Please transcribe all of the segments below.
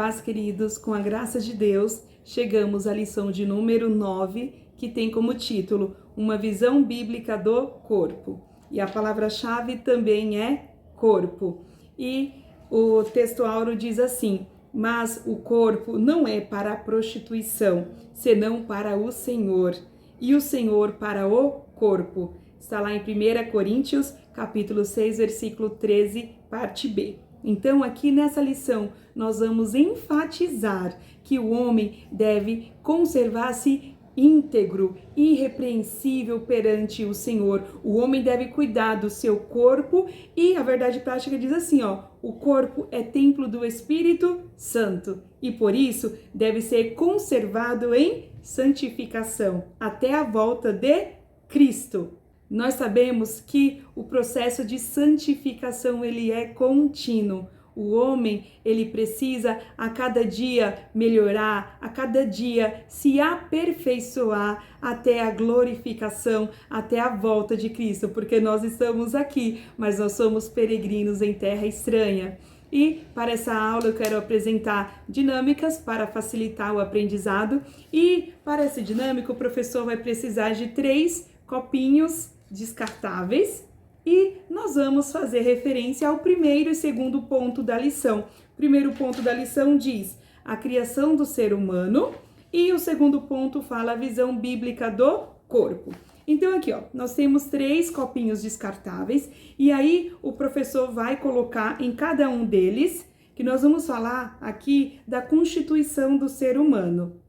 paz, queridos, com a graça de Deus, chegamos à lição de número 9, que tem como título Uma visão bíblica do corpo. E a palavra-chave também é corpo. E o texto áureo diz assim: mas o corpo não é para a prostituição, senão para o Senhor, e o Senhor para o corpo. Está lá em 1 Coríntios, capítulo 6, versículo 13, parte B. Então, aqui nessa lição, nós vamos enfatizar que o homem deve conservar-se íntegro, irrepreensível perante o Senhor. O homem deve cuidar do seu corpo e a verdade prática diz assim, o corpo é templo do Espírito Santo e por isso deve ser conservado em santificação até a volta de Cristo. Nós sabemos que o processo de santificação ele é contínuo. O homem, ele precisa a cada dia melhorar, a cada dia se aperfeiçoar até a glorificação, até a volta de Cristo, porque nós estamos aqui, mas nós somos peregrinos em terra estranha. E para essa aula eu quero apresentar dinâmicas para facilitar o aprendizado e para essa dinâmica o professor vai precisar de 3 copinhos descartáveis e nós vamos fazer referência ao primeiro e segundo ponto da lição. O primeiro ponto da lição diz a criação do ser humano e o segundo ponto fala a visão bíblica do corpo. Então aqui, nós temos 3 copinhos descartáveis e aí o professor vai colocar em cada um deles, que nós vamos falar aqui da constituição do ser humano.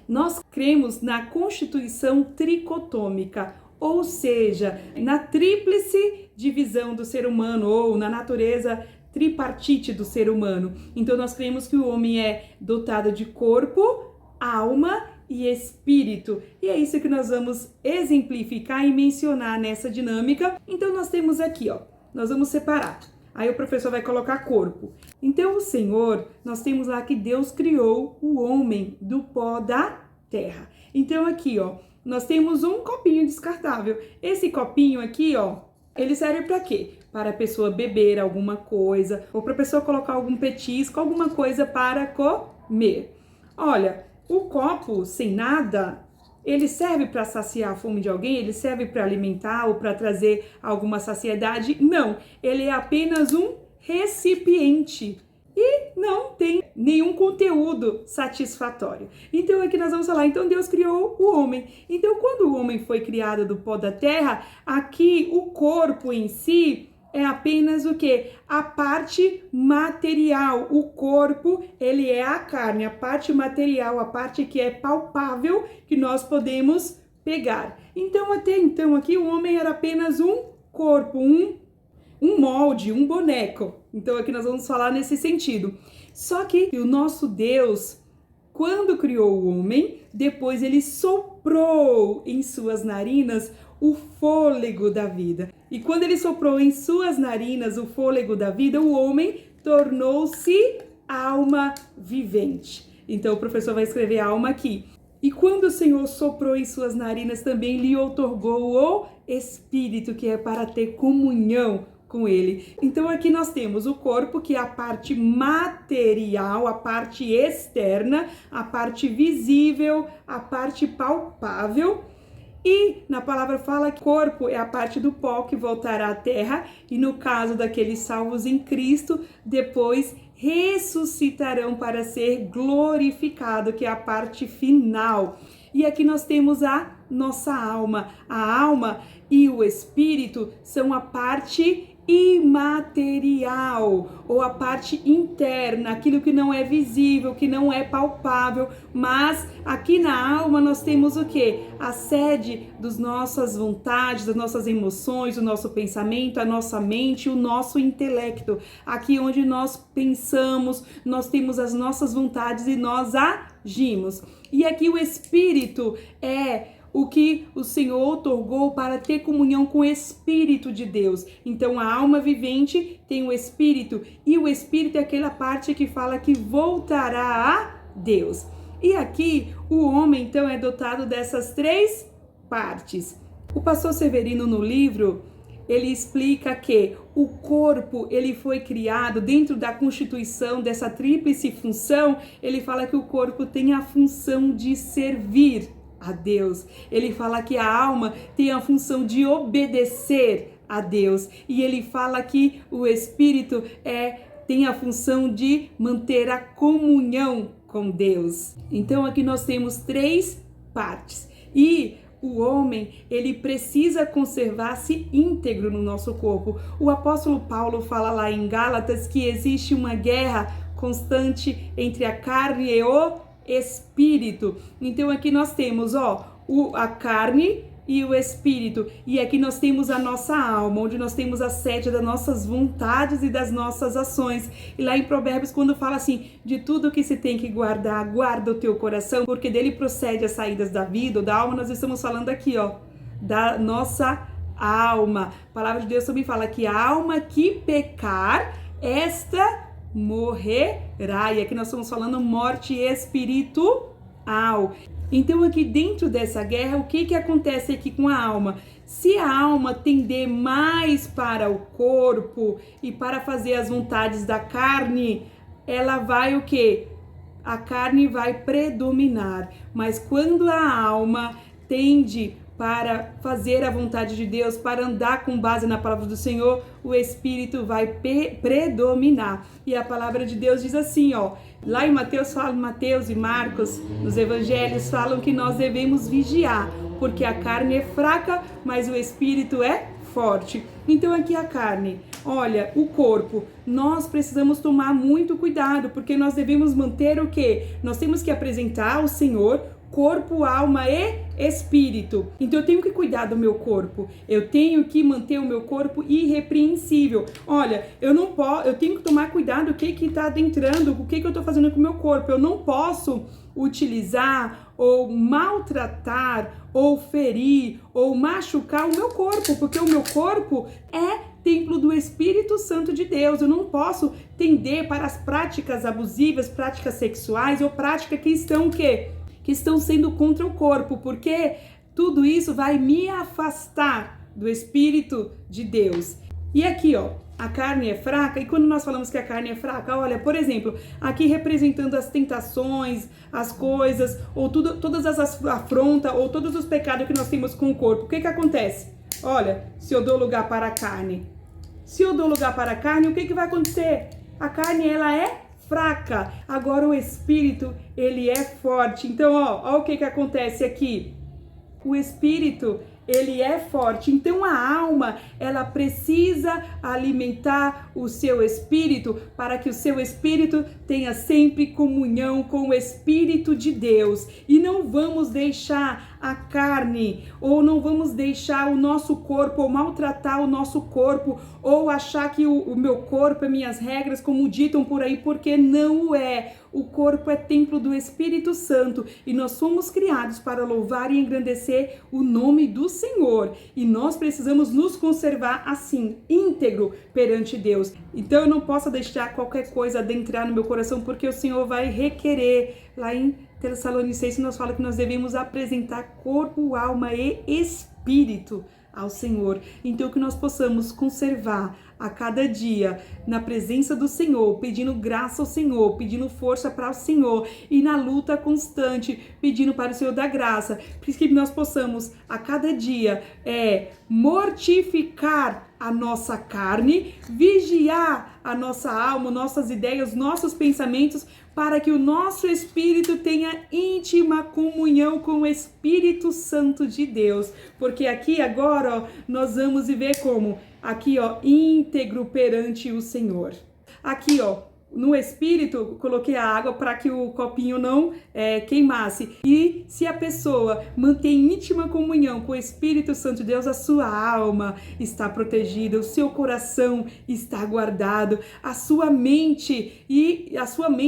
Nós cremos na constituição tricotômica, ou seja, na tríplice divisão do ser humano ou na natureza tripartite do ser humano. Então nós cremos que o homem é dotado de corpo, alma e espírito. E é isso que nós vamos exemplificar e mencionar nessa dinâmica. Então nós temos aqui, nós vamos separar. Aí o professor vai colocar corpo. Então o Senhor, nós temos lá que Deus criou o homem do pó da terra. Então aqui, nós temos um copinho descartável. Esse copinho aqui, ele serve para quê? Para a pessoa beber alguma coisa, ou para a pessoa colocar algum petisco, alguma coisa para comer. Olha, o copo sem nada, ele serve para saciar a fome de alguém? Ele serve para alimentar ou para trazer alguma saciedade? Não, ele é apenas um recipiente. E não tem nenhum conteúdo satisfatório. Então aqui nós vamos falar, então Deus criou o homem. Então quando o homem foi criado do pó da terra, aqui o corpo em si é apenas o quê? A parte material. O corpo, ele é a carne, a parte material, a parte que é palpável, que nós podemos pegar. Então até então aqui o homem era apenas um corpo, um molde, um boneco. Então aqui nós vamos falar nesse sentido. Só que o nosso Deus, quando criou o homem, depois ele soprou em suas narinas o fôlego da vida. E quando ele soprou em suas narinas o fôlego da vida, o homem tornou-se alma vivente. Então o professor vai escrever alma aqui. E quando o Senhor soprou em suas narinas, também lhe outorgou o Espírito, que é para ter comunhão com ele. Então aqui nós temos o corpo, que é a parte material, a parte externa, a parte visível, a parte palpável. E na palavra fala que corpo é a parte do pó que voltará à terra e no caso daqueles salvos em Cristo, depois ressuscitarão para ser glorificado, que é a parte final. E aqui nós temos a nossa alma. A alma e o espírito são a parte imaterial ou a parte interna, aquilo que não é visível, que não é palpável, mas aqui na alma nós temos o quê? A sede das nossas vontades, das nossas emoções, o nosso pensamento, a nossa mente, o nosso intelecto. Aqui onde nós pensamos, nós temos as nossas vontades e nós agimos. E aqui o espírito é o que o Senhor outorgou para ter comunhão com o Espírito de Deus. Então a alma vivente tem o Espírito e o Espírito é aquela parte que fala que voltará a Deus. E aqui o homem então é dotado dessas 3 partes. O pastor Severino no livro ele explica que o corpo, ele foi criado dentro da constituição dessa tríplice função. Ele fala que o corpo tem a função de servir a Deus. Ele fala que a alma tem a função de obedecer a Deus. E ele fala que o espírito tem a função de manter a comunhão com Deus. Então aqui nós temos 3 partes. E o homem, ele precisa conservar-se íntegro no nosso corpo. O apóstolo Paulo fala lá em Gálatas que existe uma guerra constante entre a carne e o espírito. Então aqui nós temos a carne e o espírito, e aqui nós temos a nossa alma, onde nós temos a sede das nossas vontades e das nossas ações. E lá em Provérbios, quando fala assim, de tudo que se tem que guardar, guarda o teu coração, porque dele procede as saídas da vida ou da alma. Nós estamos falando aqui, da nossa alma. A palavra de Deus também fala que a alma que pecar, esta morrerá. E aqui nós estamos falando morte espiritual. Então aqui dentro dessa guerra, o que acontece aqui com a alma? Se a alma tender mais para o corpo e para fazer as vontades da carne, ela vai o quê? A carne vai predominar. Mas quando a alma tende para fazer a vontade de Deus, para andar com base na palavra do Senhor, o Espírito vai predominar. E a palavra de Deus diz assim, lá em Mateus e Marcos, nos evangelhos, falam que nós devemos vigiar, porque a carne é fraca, mas o Espírito é forte. Então aqui a carne, olha, o corpo, nós precisamos tomar muito cuidado, porque nós devemos manter o quê? Nós temos que apresentar ao Senhor corpo, alma e espírito. Então eu tenho que cuidar do meu corpo. Eu tenho que manter o meu corpo irrepreensível. Olha, eu tenho que tomar cuidado o que está adentrando, o que eu estou fazendo com o meu corpo. Eu não posso utilizar ou maltratar ou ferir ou machucar o meu corpo, porque o meu corpo é templo do Espírito Santo de Deus. Eu não posso tender para as práticas abusivas, práticas sexuais ou práticas que estão sendo contra o corpo, porque tudo isso vai me afastar do Espírito de Deus. E aqui, a carne é fraca, e quando nós falamos que a carne é fraca, olha, por exemplo, aqui representando as tentações, as coisas, ou todas as afrontas, ou todos os pecados que nós temos com o corpo, o que acontece? Olha, se eu dou lugar para a carne, o que vai acontecer? A carne, ela é fraca. Agora o espírito, ele é forte. Então, ó o que acontece aqui. O espírito, ele é forte. Então a alma, ela precisa alimentar o seu espírito para que o seu espírito tenha sempre comunhão com o Espírito de Deus. E não vamos deixar a carne, ou não vamos deixar o nosso corpo, ou maltratar o nosso corpo, ou achar que o meu corpo é minhas regras, como ditam por aí, porque não o é. O corpo é templo do Espírito Santo e nós somos criados para louvar e engrandecer o nome do Senhor. E nós precisamos nos conservar assim, íntegro perante Deus. Então eu não posso deixar qualquer coisa adentrar no meu coração, porque o Senhor vai requerer. Lá em Tessalonicenses nos fala que nós devemos apresentar corpo, alma e espírito ao Senhor. Então que nós possamos conservar a cada dia na presença do Senhor, pedindo graça ao Senhor, pedindo força para o Senhor e na luta constante, pedindo para o Senhor da graça, para que nós possamos a cada dia mortificar a nossa carne, vigiar a nossa alma, nossas ideias, nossos pensamentos, para que o nosso espírito tenha íntima comunhão com o Espírito Santo de Deus. Porque aqui agora, nós vamos viver como? Aqui, íntegro perante o Senhor. Aqui, no Espírito, coloquei a água para que o copinho não queimasse. E se a pessoa mantém íntima comunhão com o Espírito Santo de Deus, a sua alma está protegida, o seu coração está guardado, a sua mente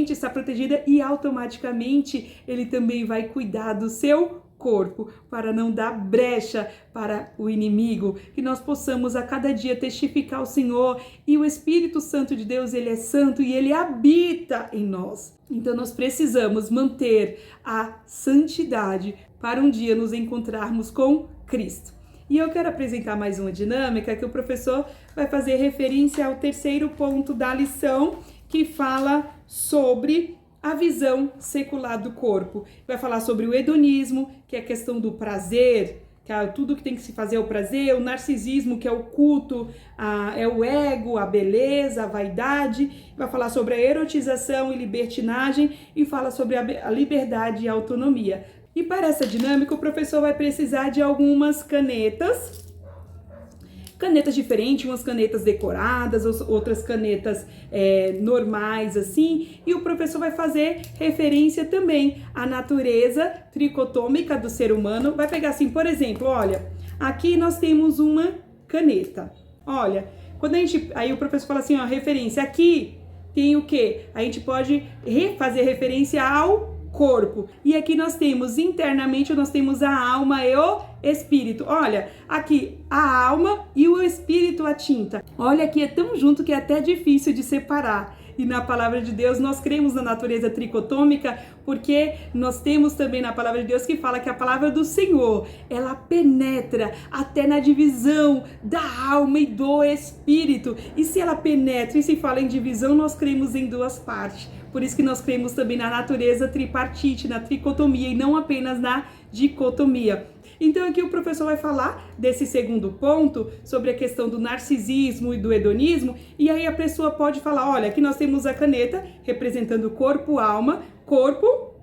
está protegida e automaticamente ele também vai cuidar do seu corpo, para não dar brecha para o inimigo, que nós possamos a cada dia testificar o Senhor. E o Espírito Santo de Deus, ele é santo e ele habita em nós. Então nós precisamos manter a santidade para um dia nos encontrarmos com Cristo. E eu quero apresentar mais uma dinâmica que o professor vai fazer referência ao terceiro ponto da lição, que fala sobre a visão secular do corpo. Vai falar sobre o hedonismo, que é a questão do prazer, que é tudo que tem que se fazer é o prazer, o narcisismo, que é o culto, é o ego, a beleza, a vaidade. Vai falar sobre a erotização e libertinagem e fala sobre a liberdade e a autonomia. E para essa dinâmica, o professor vai precisar de algumas canetas diferentes, umas canetas decoradas, outras canetas normais, assim, e o professor vai fazer referência também à natureza tricotômica do ser humano. Vai pegar assim, por exemplo, olha, aqui nós temos uma caneta, olha, aí o professor fala assim, ó, referência, aqui tem o quê? A gente pode fazer referência ao corpo. E aqui nós temos, internamente, nós temos a alma e o espírito. Olha, aqui a alma e o espírito, a tinta. Olha, aqui é tão junto que é até difícil de separar. E na palavra de Deus nós cremos na natureza tricotômica, porque nós temos também na palavra de Deus que fala que a palavra do Senhor, ela penetra até na divisão da alma e do espírito. E se ela penetra e se fala em divisão, nós cremos em duas partes. Por isso que nós cremos também na natureza tripartite, na tricotomia e não apenas na dicotomia. Então aqui o professor vai falar desse segundo ponto, sobre a questão do narcisismo e do hedonismo, e aí a pessoa pode falar, olha, aqui nós temos a caneta representando corpo, alma, corpo,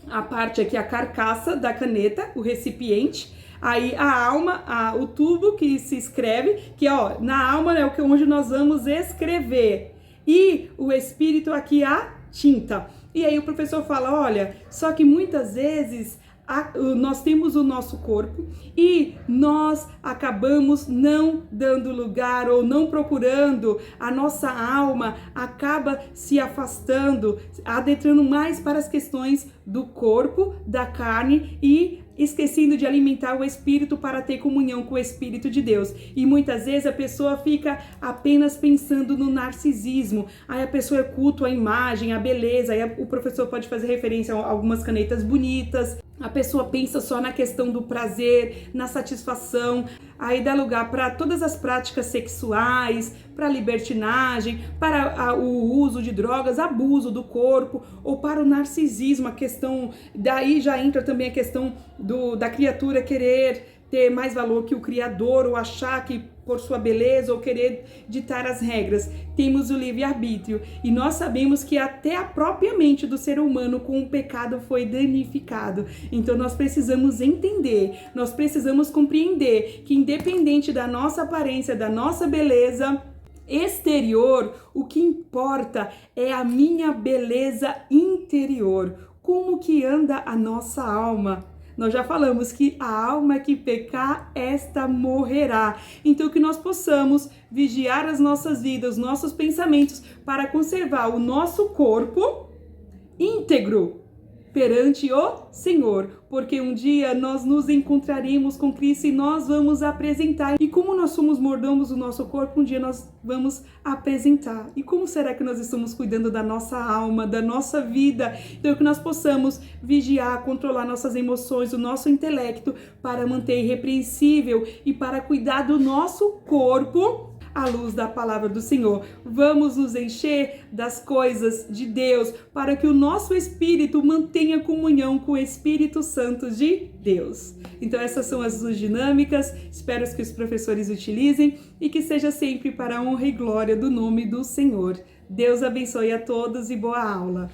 a parte aqui, a carcaça da caneta, o recipiente, aí a alma, o tubo que se escreve, que ó, na alma é onde nós vamos escrever, e o espírito aqui, a tinta. E aí o professor fala, olha, só que muitas vezes nós temos o nosso corpo e nós acabamos não dando lugar ou não procurando, a nossa alma acaba se afastando, adentrando mais para as questões do corpo, da carne e esquecendo de alimentar o espírito para ter comunhão com o Espírito de Deus. E muitas vezes a pessoa fica apenas pensando no narcisismo, aí a pessoa é culto à imagem, à beleza, aí o professor pode fazer referência a algumas canetas bonitas, a pessoa pensa só na questão do prazer, na satisfação, aí dá lugar para todas as práticas sexuais, para a libertinagem, para o uso de drogas, abuso do corpo, ou para o narcisismo, a questão, daí já entra também a questão da criatura querer ter mais valor que o Criador, ou achar que por sua beleza, ou querer ditar as regras. Temos o livre-arbítrio, e nós sabemos que até a própria mente do ser humano com o pecado foi danificado. Então nós precisamos entender, nós precisamos compreender que independente da nossa aparência, da nossa beleza exterior, o que importa é a minha beleza interior. Como que anda a nossa alma? Nós já falamos que a alma que pecar, esta morrerá. Então que nós possamos vigiar as nossas vidas, os nossos pensamentos, para conservar o nosso corpo íntegro perante o Senhor, porque um dia nós nos encontraremos com Cristo e nós vamos apresentar. E como nós somos mordomos do nosso corpo, um dia nós vamos apresentar. E como será que nós estamos cuidando da nossa alma, da nossa vida? Então que nós possamos vigiar, controlar nossas emoções, o nosso intelecto, para manter irrepreensível e para cuidar do nosso corpo à luz da palavra do Senhor. Vamos nos encher das coisas de Deus para que o nosso espírito mantenha comunhão com o Espírito Santo de Deus. Então essas são as duas dinâmicas, espero que os professores utilizem e que seja sempre para a honra e glória do nome do Senhor. Deus abençoe a todos e boa aula!